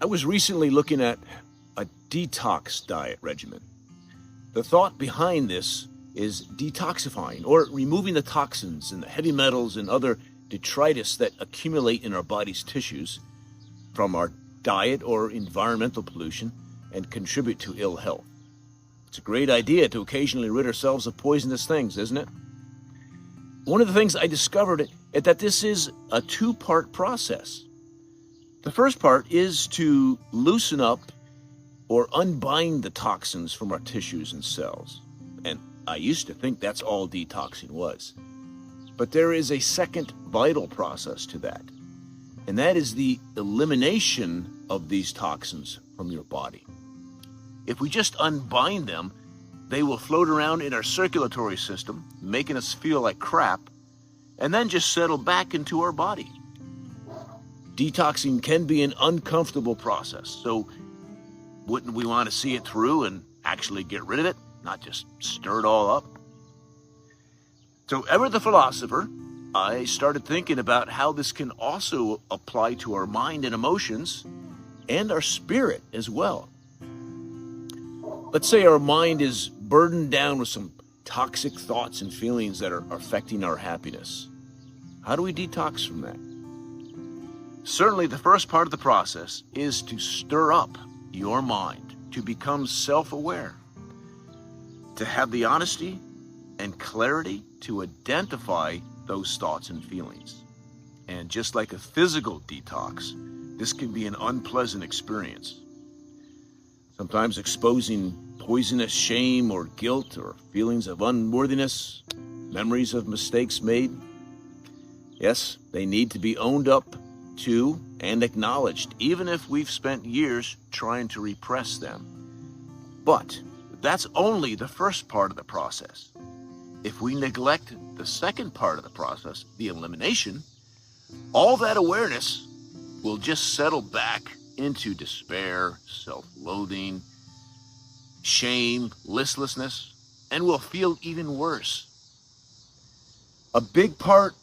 I was recently looking at a detox diet regimen. The thought behind this is detoxifying, or removing the toxins and the heavy metals and other detritus that accumulate in our body's tissues from our diet or environmental pollution and contribute to ill health. It's a great idea to occasionally rid ourselves of poisonous things, isn't it? One of the things I discovered is that this is a two-part process. The first part is to loosen up or unbind the toxins from our tissues and cells. And I used to think that's all detoxing was. But there is a second vital process to that, and that is the elimination of these toxins from your body. If we just unbind them, they will float around in our circulatory system, making us feel like crap, and then just settle back into our body. Detoxing can be an uncomfortable process, so wouldn't we want to see it through and actually get rid of it, not just stir it all up? So ever the philosopher, I started thinking about how this can also apply to our mind and emotions and our spirit as well. Let's say our mind is burdened down with some toxic thoughts and feelings that are affecting our happiness. How do we detox from that? Certainly the first part of the process is to stir up your mind, to become self-aware, to have the honesty and clarity to identify those thoughts and feelings. And just like a physical detox, this can be an unpleasant experience. Sometimes exposing poisonous shame or guilt or feelings of unworthiness, memories of mistakes made. Yes, they need to be owned up to and acknowledged, even if we've spent years trying to repress them. But that's only the first part of the process. If we neglect the second part of the process, the elimination, all that awareness will just settle back into despair, self-loathing, shame, listlessness, and will feel even worse. A big part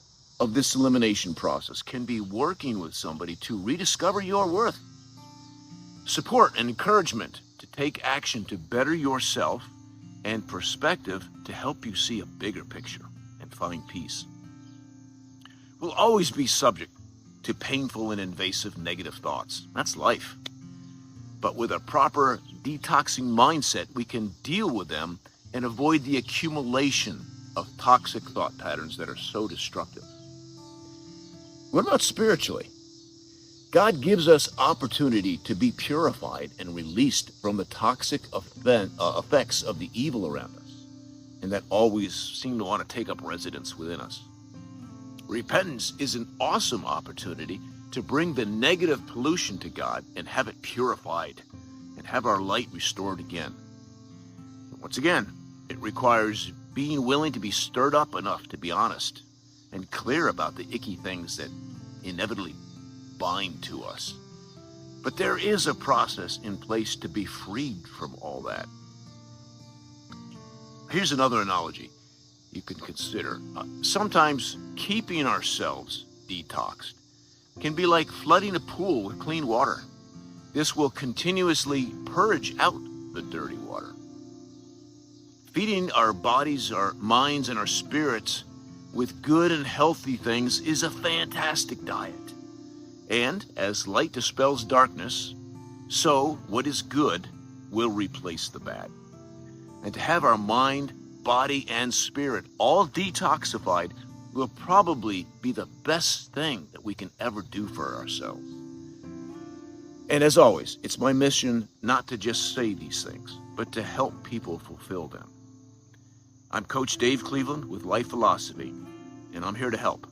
of this elimination process can be working with somebody to rediscover your worth, support and encouragement to take action to better yourself, and perspective to help you see a bigger picture and find peace. We'll always be subject to painful and invasive negative thoughts. That's life. But with a proper detoxing mindset, we can deal with them and avoid the accumulation of toxic thought patterns that are so destructive. What about spiritually? God gives us opportunity to be purified and released from the toxic effects of the evil around us, and that always seem to want to take up residence within us. Repentance is an awesome opportunity to bring the negative pollution to God and have it purified and have our light restored again. Once again, it requires being willing to be stirred up enough to be honest and clear about the icky things that inevitably bind to us. But there is a process in place to be freed from all that. Here's another analogy you can consider. Sometimes keeping ourselves detoxed can be like flooding a pool with clean water. This will continuously purge out the dirty water. Feeding our bodies, our minds, and our spirits with good and healthy things is a fantastic diet. And as light dispels darkness, so what is good will replace the bad. And to have our mind, body, and spirit all detoxified will probably be the best thing that we can ever do for ourselves. And as always, it's my mission not to just say these things, but to help people fulfill them. I'm Coach Dave Cleveland with Life Philosophy, and I'm here to help.